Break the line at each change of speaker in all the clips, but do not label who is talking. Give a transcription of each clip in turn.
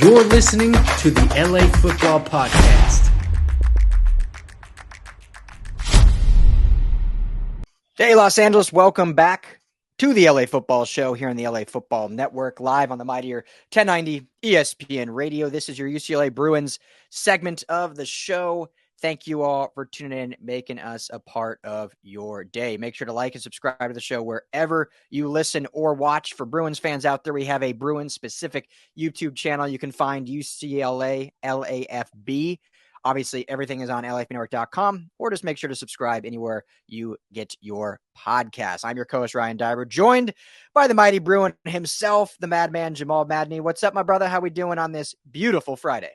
You're listening to the LA Football Podcast.
Hey, Los Angeles, welcome back to the LA Football Show here on the LA Football Network, live on the mightier 1090 ESPN Radio. This is your UCLA Bruins segment of the show. Thank you all for tuning in, making us a part of your day. Make sure to like and subscribe to the show wherever you listen or watch. For Bruins fans out there, we have a Bruins-specific YouTube channel. You can find UCLA LAFB. Obviously, everything is on lafbnetwork.com, or just make sure to subscribe anywhere you get your podcast. I'm your co-host, Ryan Diver, joined by the mighty Bruin himself, the madman, Jamal Madney. What's up, my brother? How we doing on this beautiful Friday?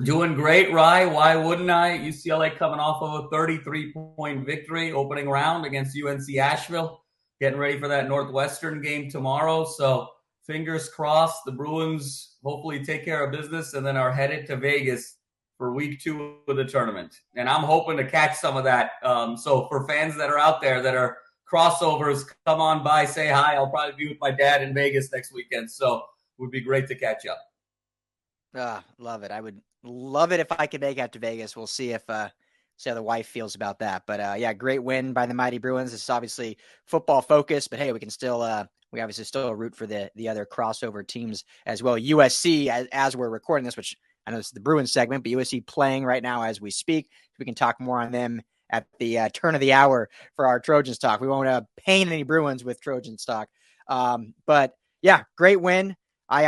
Doing great, Rye. Why wouldn't I? UCLA coming off of a 33-point victory opening round against UNC Asheville. Getting ready for that Northwestern game tomorrow. So fingers crossed the Bruins hopefully take care of business and then are headed to Vegas for week 2 of the tournament. And I'm hoping to catch some of that. So for fans that are out there that are crossovers, come on by, say hi. I'll probably be with my dad in Vegas next weekend. So it would be great to catch up.
Love it. I would love it if I could make it out to Vegas. We'll see if see how the wife feels about that. But yeah, great win by the mighty Bruins. This is obviously football focused, but hey, we can still we obviously still root for the other crossover teams as well. USC, as we're recording this, which I know this is the Bruins segment, but USC playing right now as we speak. We can talk more on them at the turn of the hour for our Trojans talk. We won't pain any Bruins with Trojans talk. But yeah, great win. I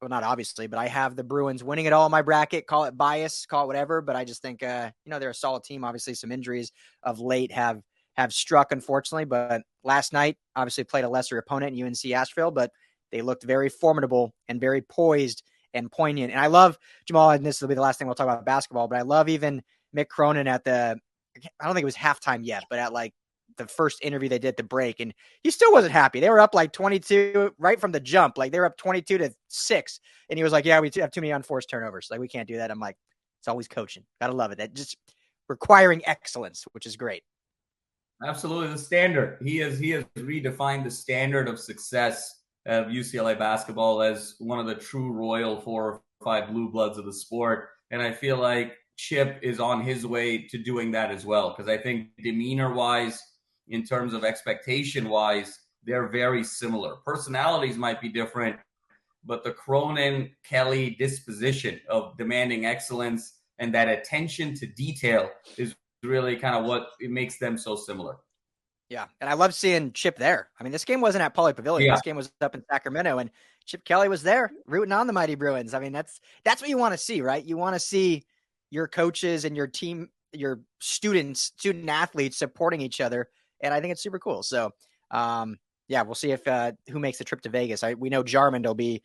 not obviously, but I have the Bruins winning it all in my bracket. Call it bias, call it whatever. But I just think, they're a solid team. Obviously, some injuries of late have struck, unfortunately. But last night, obviously, played a lesser opponent in UNC Asheville, but they looked very formidable and very poised and poignant. And I love, Jamal, and this will be the last thing we'll talk about basketball, but I love even Mick Cronin I don't think it was halftime yet, but at like the first interview they did at the break, and he still wasn't happy. They were up like 22 right from the jump. Like they were up 22-6. And he was like, yeah, we have too many unforced turnovers. Like we can't do that. I'm like, it's always coaching. Gotta love it. That just requiring excellence, which is great.
Absolutely. The standard. He has redefined the standard of success of UCLA basketball as one of the true royal 4 or 5 blue bloods of the sport. And I feel like Chip is on his way to doing that as well. Because I think demeanor-wise, in terms of expectation-wise, they're very similar. Personalities might be different, but the Cronin-Kelly disposition of demanding excellence and that attention to detail is really kind of what it makes them so similar.
Yeah, and I love seeing Chip there. I mean, this game wasn't at Pauley Pavilion. Yeah. This game was up in Sacramento, and Chip Kelly was there rooting on the mighty Bruins. I mean, that's what you want to see, right? You want to see your coaches and your team, your student athletes supporting each other, and I think it's super cool. So, yeah, we'll see if who makes the trip to Vegas. We know Jarmond will be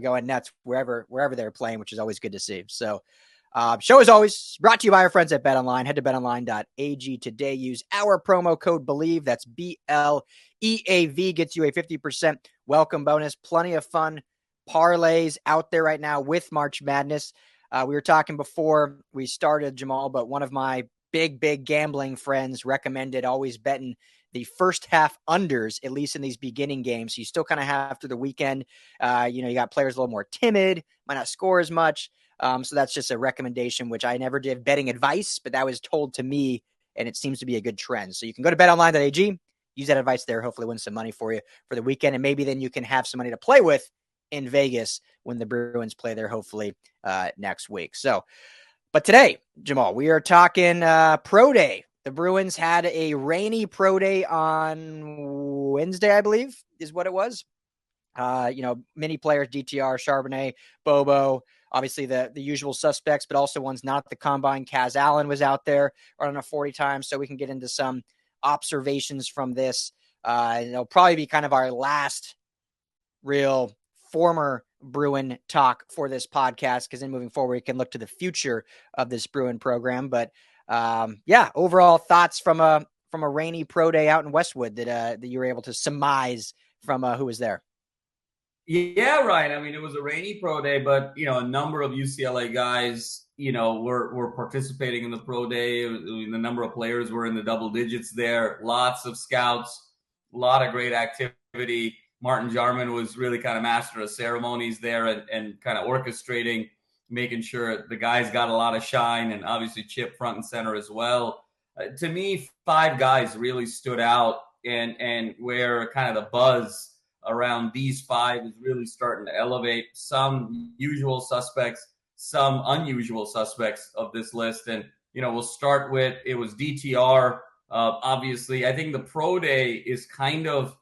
going nuts wherever they're playing, which is always good to see. So, show as always brought to you by our friends at BetOnline. Head to betonline.ag today. Use our promo code BELIEVE. That's BLEAV. Gets you a 50% welcome bonus. Plenty of fun parlays out there right now with March Madness. We were talking before we started, Jamal, but one of my big gambling friends recommended always betting the first half unders, at least in these beginning games. So you still kind of have through the weekend. You got players a little more timid, might not score as much. So that's just a recommendation, which I never did betting advice, but that was told to me, and it seems to be a good trend. So you can go to betonline.ag, use that advice there, hopefully win some money for you for the weekend, and maybe then you can have some money to play with in Vegas when the Bruins play there, hopefully next week. So, but today, Jamal, we are talking pro day. The Bruins had a rainy pro day on Wednesday, I believe, is what it was. Many players, DTR, Charbonnet, Bobo, obviously the usual suspects, but also ones not at the combine. Kaz Allen was out there running a 40 times, so we can get into some observations from this. It'll probably be kind of our last real former Bruin talk for this podcast, because then moving forward, we can look to the future of this Bruin program. But overall thoughts from a rainy pro day out in Westwood that you were able to surmise from who was there.
Yeah, right. I mean, it was a rainy pro day, but, a number of UCLA guys, were participating in the pro day. The number of players were in the double digits there. Lots of scouts, a lot of great activity. Martin Jarman was really kind of master of ceremonies there and kind of orchestrating, making sure the guys got a lot of shine, and obviously Chip front and center as well. To me, 5 guys really stood out, and where kind of the buzz around these 5 is really starting to elevate. Some usual suspects, some unusual suspects of this list. And, we'll start with, it was DTR. Obviously, I think the Pro Day is kind of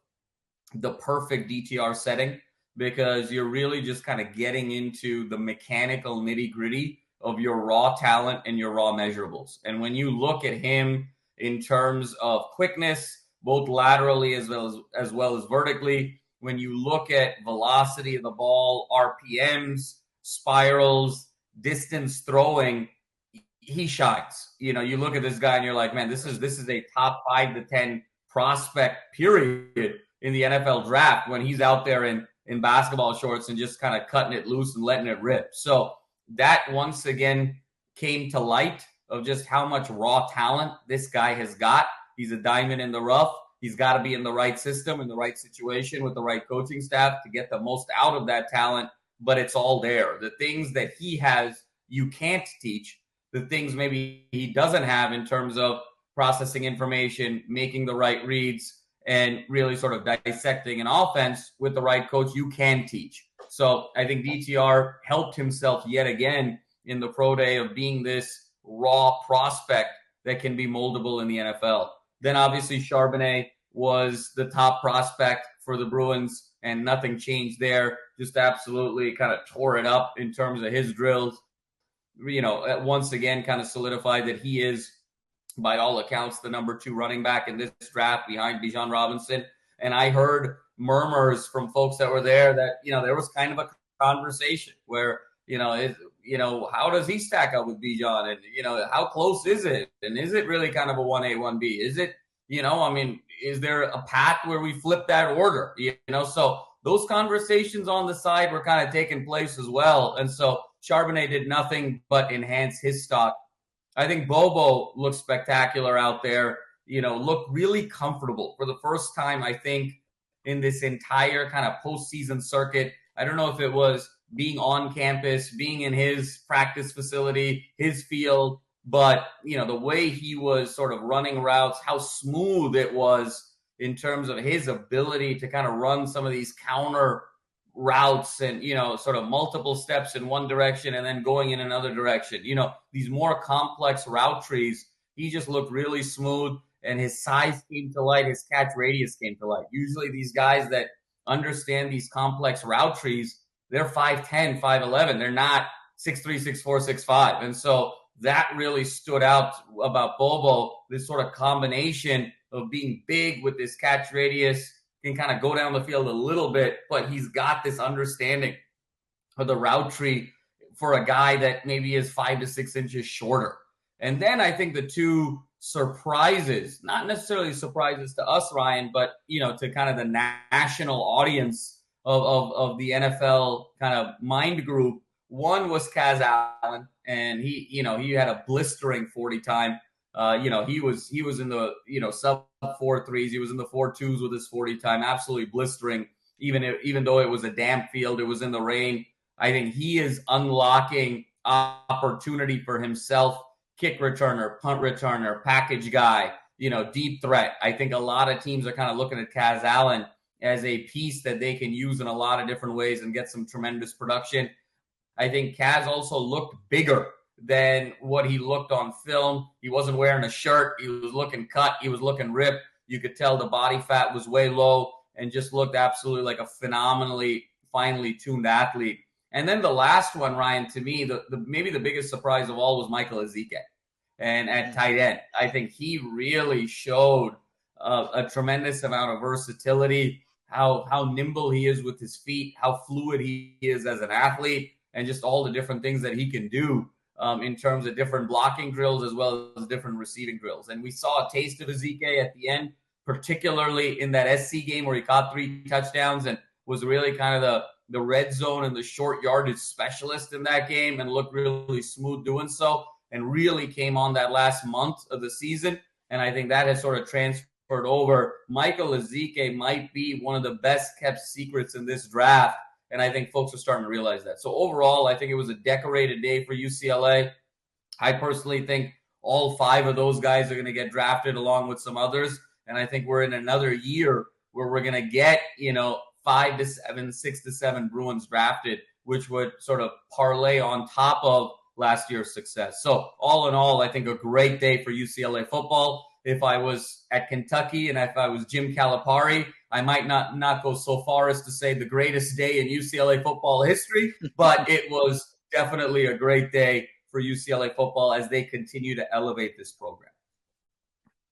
the perfect DTR setting, because you're really just kind of getting into the mechanical nitty-gritty of your raw talent and your raw measurables. And when you look at him in terms of quickness, both laterally as well as vertically, when you look at velocity of the ball, RPMs, spirals, distance throwing, he shines. You look at this guy and you're like, man, this is a top 5 to 10 prospect period in the NFL draft when he's out there in basketball shorts and just kind of cutting it loose and letting it rip. So that once again came to light of just how much raw talent this guy has got. He's a diamond in the rough. He's got to be in the right system, in the right situation with the right coaching staff to get the most out of that talent, but it's all there. The things that he has, you can't teach. The things maybe he doesn't have in terms of processing information, making the right reads, and really sort of dissecting an offense with the right coach, you can teach. So I think DTR helped himself yet again in the Pro Day of being this raw prospect that can be moldable in the NFL. Then obviously Charbonnet was the top prospect for the Bruins, and nothing changed there. Just absolutely kind of tore it up in terms of his drills. Once again, kind of solidified that he is, by all accounts, the number 2 running back in this draft behind Bijan Robinson. And I heard murmurs from folks that were there that, there was kind of a conversation where, how does he stack up with Bijan? And, how close is it? And is it really kind of a 1A, 1B? Is it, is there a path where we flip that order? So those conversations on the side were kind of taking place as well. And so Charbonnet did nothing but enhance his stock. I think Bobo looked spectacular out there, looked really comfortable for the first time, I think, in this entire kind of postseason circuit. I don't know if it was being on campus, being in his practice facility, his field, but, the way he was sort of running routes, how smooth it was in terms of his ability to kind of run some of these counter routes and, sort of multiple steps in one direction and then going in another direction. These more complex route trees, he just looked really smooth, and his size came to light. His catch radius came to light. Usually these guys that understand these complex route trees, they're 5'10", 5'11". They're not 6'3", 6'4", 6'5". And so that really stood out about Bobo, this sort of combination of being big with this catch radius, can kind of go down the field a little bit, but he's got this understanding of the route tree for a guy that maybe is 5 to 6 inches shorter. And then I think the 2 surprises, not necessarily surprises to us, Ryan, but, to kind of the national audience of the NFL kind of mind group. One was Kaz Allen, and he had a blistering 40 time. He was in the, sub 4.3s. He was in the 4.2s with his 40 time, absolutely blistering. Even though it was a damp field, it was in the rain. I think he is unlocking opportunity for himself. Kick returner, punt returner, package guy, deep threat. I think a lot of teams are kind of looking at Kaz Allen as a piece that they can use in a lot of different ways and get some tremendous production. I think Kaz also looked bigger than what he looked on film. He wasn't wearing a shirt. He was looking cut. He was looking ripped. You could tell the body fat was way low and just looked absolutely like a phenomenally finely tuned athlete. And then the last one, Ryan, to me, maybe the biggest surprise of all was Michael Ezeike. And at tight end, I think he really showed a tremendous amount of versatility, how nimble he is with his feet, how fluid he is as an athlete, and just all the different things that he can do in terms of different blocking drills as well as different receiving drills. And we saw a taste of Ezeike at the end, particularly in that SC game where he caught 3 touchdowns and was really kind of the red zone and the short yardage specialist in that game and looked really smooth doing so and really came on that last month of the season. And I think that has sort of transferred over, Michael Ezeike might be one of the best kept secrets in this draft. And I think folks are starting to realize that. So overall, I think it was a decorated day for UCLA. I personally think all 5 of those guys are going to get drafted along with some others. And I think we're in another year where we're going to get, 5 to 7, 6 to 7 Bruins drafted, which would sort of parlay on top of last year's success. So all in all, I think a great day for UCLA football. If I was at Kentucky and if I was Jim Calipari, I might not go so far as to say the greatest day in UCLA football history, but it was definitely a great day for UCLA football as they continue to elevate this program.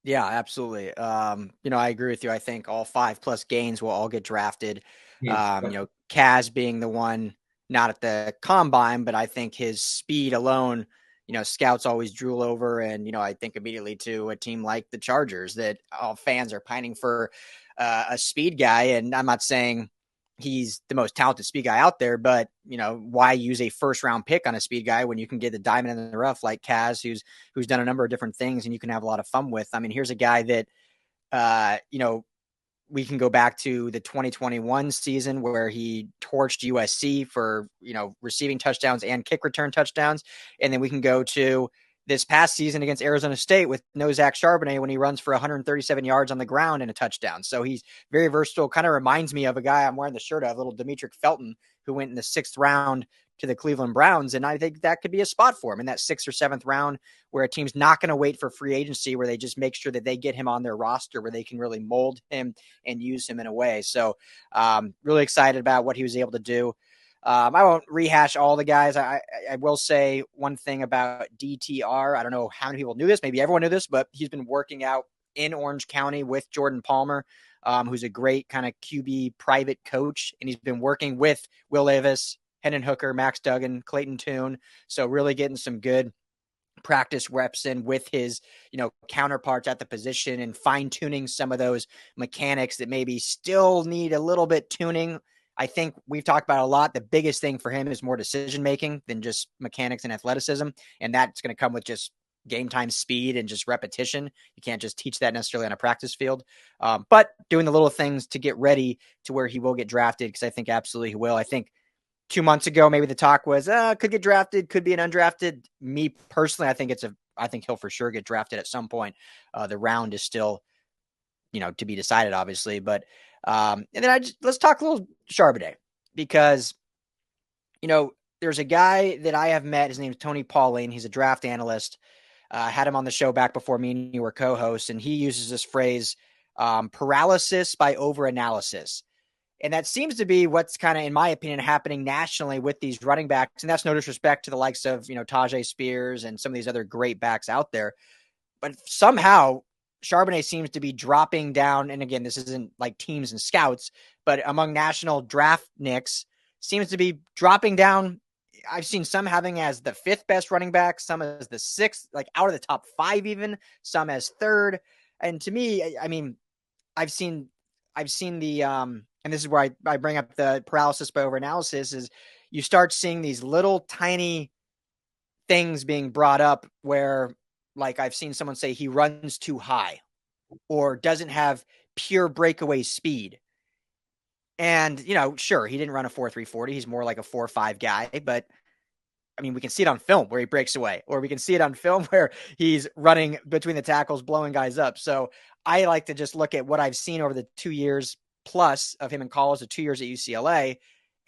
Yeah, absolutely. I agree with you. I think all 5+ gains will all get drafted. Kaz being the one not at the combine, but I think his speed alone, scouts always drool over. And, I think immediately to a team like the Chargers that all fans are pining for a speed guy. And I'm not saying he's the most talented speed guy out there, but why use a 1st-round pick on a speed guy when you can get the diamond in the rough like Kaz, who's done a number of different things and you can have a lot of fun with. I mean, here's a guy that, we can go back to the 2021 season where he torched USC for, receiving touchdowns and kick return touchdowns. And then we can go to this past season against Arizona State with no Zach Charbonnet when he runs for 137 yards on the ground and a touchdown. So he's very versatile. Kind of reminds me of a guy I'm wearing the shirt of, little Demetric Felton, who went in the 6th round to the Cleveland Browns. And I think that could be a spot for him in that 6th or 7th round where a team's not going to wait for free agency, where they just make sure that they get him on their roster where they can really mold him and use him in a way. So really excited about what he was able to do. I won't rehash all the guys. I will say one thing about DTR. I don't know how many people knew this. Maybe everyone knew this, but he's been working out in Orange County with Jordan Palmer, who's a great kind of QB private coach. And he's been working with Will Levis, Hendon Hooker, Max Duggan, Clayton Tune. So really getting some good practice reps in with his, counterparts at the position and fine tuning some of those mechanics that maybe still need a little bit tuning. I think we've talked about a lot. The biggest thing for him is more decision-making than just mechanics and athleticism. And that's going to come with just game time speed and just repetition. You can't just teach that necessarily on a practice field. But doing the little things to get ready to where he will get drafted, because I think absolutely he will. I think 2 months ago, maybe the talk was, could get drafted, could be an undrafted. Me personally, I think he'll for sure get drafted at some point. The round is still, to be decided, obviously. But and then let's talk a little Charbonnet, because, there's a guy that I have met. His name is Tony Pauline. He's a draft analyst. Had him on the show back before me and you were co-hosts, and he uses this phrase, paralysis by overanalysis. And that seems to be what's kind of, in my opinion, happening nationally with these running backs. And that's no disrespect to the likes of, Tajay Spears and some of these other great backs out there. But somehow Charbonnet seems to be dropping down. And again, this isn't like teams and scouts, but among national draft nicks seems to be dropping down. I've seen some having as the 5th best running back, some as the 6th, like out of the top 5 even, some as 3rd. And to me, I mean, I've seen the, and this is where I bring up the paralysis by overanalysis, is you start seeing these little tiny things being brought up where, like, I've seen someone say he runs too high or doesn't have pure breakaway speed. And, sure, he didn't run a 4.3 40. He's more like a 4.5 guy, but I mean, we can see it on film where he breaks away, or we can see it on film where he's running between the tackles, blowing guys up. So I like to just look at what I've seen over the 2 years plus of him in college, the 2 years at UCLA,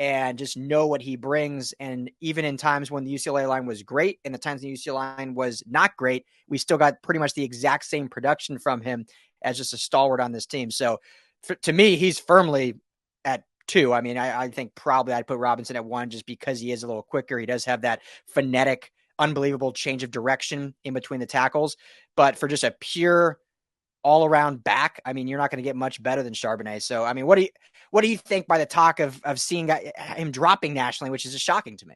and just know what he brings. And even in times when the UCLA line was great and the times the UCLA line was not great, we still got pretty much the exact same production from him as just a stalwart on this team. So to me, he's firmly at 2. I mean, I think probably I'd put Robinson at 1 just because he is a little quicker. He does have that phonetic, unbelievable change of direction in between the tackles. But for just a pure all-around back, I mean, you're not going to get much better than Charbonnet. So, I mean, what do you think by the talk of seeing him dropping nationally, which is just shocking to me?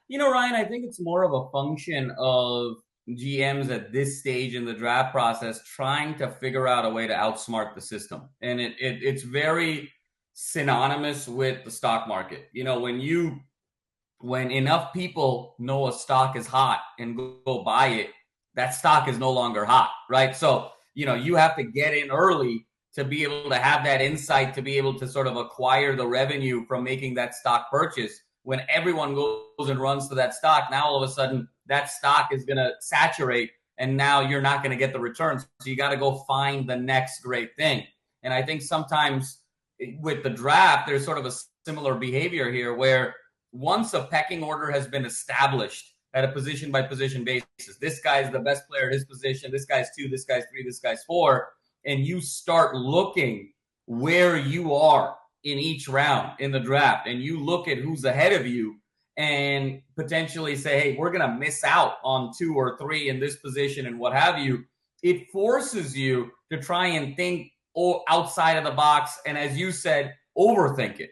Ryan, I think it's more of a function of GMs at this stage in the draft process trying to figure out a way to outsmart the system. And it's very synonymous with the stock market. When enough people know a stock is hot and go buy it, that stock is no longer hot, right? So you have to get in early to be able to have that insight, to be able to sort of acquire the revenue from making that stock purchase. When everyone goes and runs to that stock, now all of a sudden that stock is going to saturate, and now you're not going to get the returns. So you got to go find the next great thing. And I think sometimes with the draft, there's sort of a similar behavior here where once a pecking order has been established at a position by position basis, this guy's the best player at his position, this guy's 2, this guy's 3, this guy's 4, and you start looking where you are in each round in the draft, and you look at who's ahead of you and potentially say, hey, we're going to miss out on 2 or 3 in this position and what have you, it forces you to try and think outside of the box and, as you said, overthink it.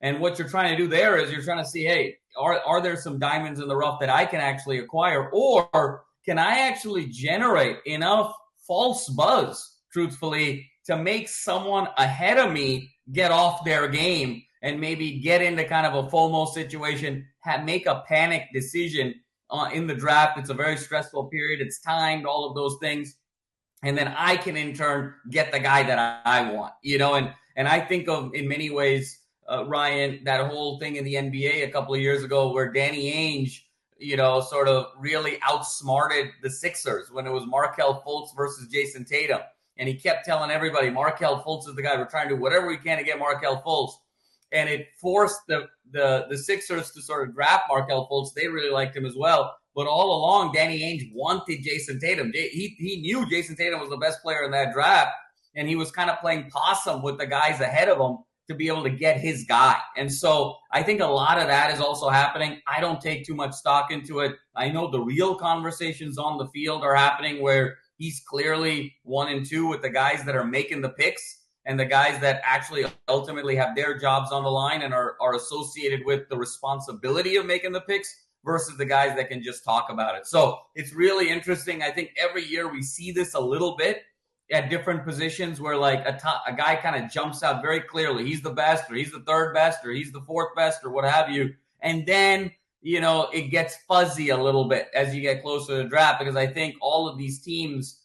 And what you're trying to do there is you're trying to see, hey, are there some diamonds in the rough that I can actually acquire, or can I actually generate enough false buzz, truthfully, to make someone ahead of me get off their game and maybe get into kind of a FOMO situation, make a panic decision in the draft. It's a very stressful period. It's timed, all of those things. And then I can, in turn, get the guy that I want, And I think of, in many ways, Ryan, that whole thing in the NBA a couple of years ago where Danny Ainge, sort of really outsmarted the Sixers when it was Markelle Fultz versus Jason Tatum. And he kept telling everybody, Markelle Fultz is the guy. We're trying to do whatever we can to get Markelle Fultz. And it forced the Sixers to sort of draft Markelle Fultz. They really liked him as well. But all along, Danny Ainge wanted Jason Tatum. He knew Jason Tatum was the best player in that draft. And he was kind of playing possum with the guys ahead of him to be able to get his guy. And so I think a lot of that is also happening. I don't take too much stock into it. I know the real conversations on the field are happening where he's clearly 1 and 2 with the guys that are making the picks and the guys that actually ultimately have their jobs on the line and are associated with the responsibility of making the picks versus the guys that can just talk about it. So it's really interesting. I think every year we see this a little bit at different positions where like a guy kind of jumps out very clearly. He's the best, or he's the 3rd best, or he's the 4th best, or what have you. And then, it gets fuzzy a little bit as you get closer to the draft, because I think all of these teams,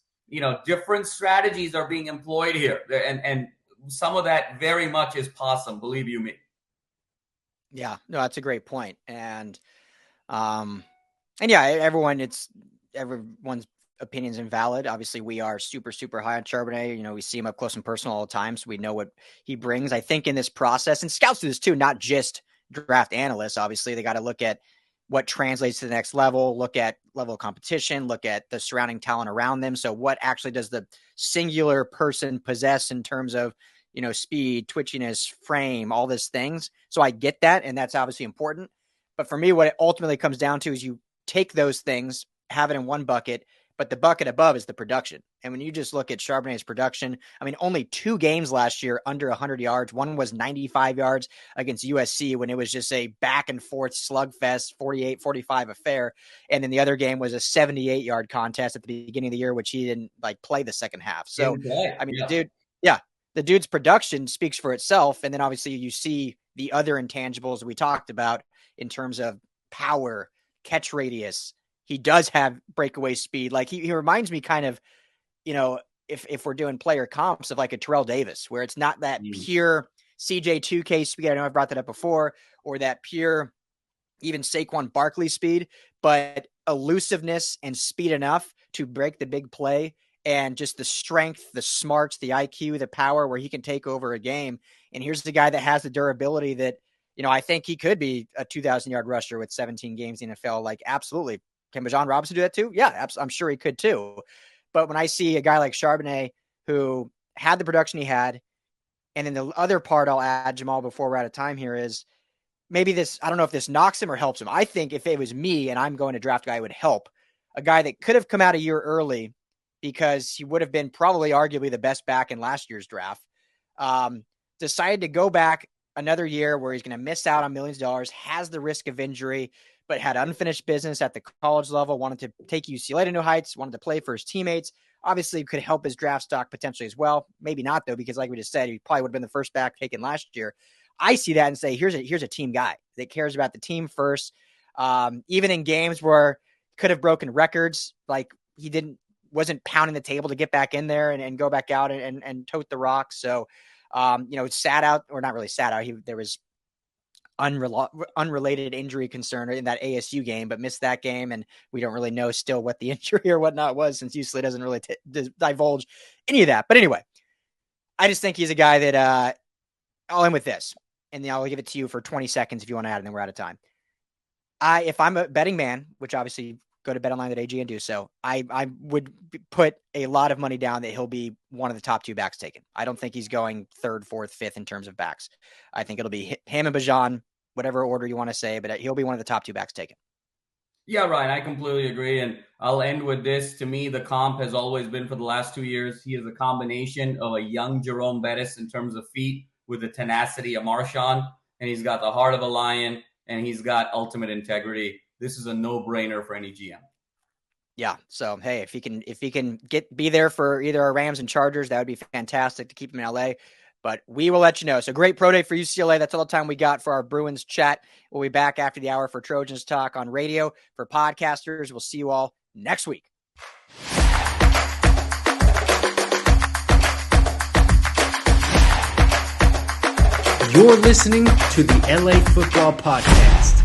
different strategies are being employed here. And some of that very much is possum, believe you me.
Yeah, no, that's a great point. And yeah, everyone's opinions invalid. Obviously, we are super, super high on Charbonnet. We see him up close and personal all the time, so we know what he brings. I think in this process, and scouts do this too, not just draft analysts. Obviously, they got to look at what translates to the next level, look at level of competition, look at the surrounding talent around them. So what actually does the singular person possess in terms of, speed, twitchiness, frame, all these things. So I get that, and that's obviously important. But for me, what it ultimately comes down to is you take those things, have it in one bucket, but the bucket above is the production. And when you just look at Charbonnet's production, only 2 games last year under 100 yards. One was 95 yards against USC when it was just a back and forth slugfest, 48-45 affair. And then the other game was a 78-yard contest at the beginning of the year, which he didn't play the second half. So, the dude's production speaks for itself. And then obviously you see the other intangibles we talked about in terms of power, catch radius. He does have breakaway speed. Like he reminds me kind of, if we're doing player comps of like a Terrell Davis, where it's not that pure CJ2K speed. I know I've brought that up before, or that pure even Saquon Barkley speed, but elusiveness and speed enough to break the big play, and just the strength, the smarts, the IQ, the power where he can take over a game. And here's the guy that has the durability that, I think he could be a 2,000-yard rusher with 17 games in the NFL. Like, absolutely. Can Bijan Robinson do that too? Yeah, I'm sure he could too. But when I see a guy like Charbonnet who had the production he had, and then the other part I'll add, Jamal, before we're out of time here, is maybe this, I don't know if this knocks him or helps him. I think if it was me and I'm going to draft a guy, it would help. A guy that could have come out a year early because he would have been probably arguably the best back in last year's draft, decided to go back another year where he's going to miss out on millions of dollars, has the risk of injury, but had unfinished business at the college level, wanted to take UCLA to new heights, wanted to play for his teammates. Obviously could help his draft stock potentially as well. Maybe not though, because like we just said, he probably would have been the first back taken last year. I see that and say, here's a team guy that cares about the team first. Even in games where he could have broken records, like he didn't wasn't pounding the table to get back in there and go back out and tote the rock. So, sat out, or not really sat out. There was unrelated injury concern in that ASU game, but missed that game. And we don't really know still what the injury or whatnot was, since UCLA doesn't really divulge any of that. But anyway, I just think he's a guy that I'll end with this, and then I'll give it to you for 20 seconds if you want to add, and then we're out of time. If I'm a betting man, which obviously go to betonline.ag and do so, I would put a lot of money down that he'll be one of the top 2 backs taken. I don't think he's going 3rd, 4th, 5th in terms of backs. I think it'll be him and Bajan, whatever order you want to say, but he'll be one of the top 2 backs taken.
Yeah, Ryan, I completely agree. And I'll end with this. To me, the comp has always been, for the last 2 years, he is a combination of a young Jerome Bettis in terms of feet with the tenacity of Marchand, and he's got the heart of a lion, and he's got ultimate integrity. This is a no-brainer for any GM.
Yeah. So, hey, if he can be there for either our Rams and Chargers, that would be fantastic to keep him in LA. But we will let you know. So, great pro day for UCLA. That's all the time we got for our Bruins chat. We'll be back after the hour for Trojans Talk on radio. For podcasters, we'll see you all next week.
You're listening to the LA Football Podcast.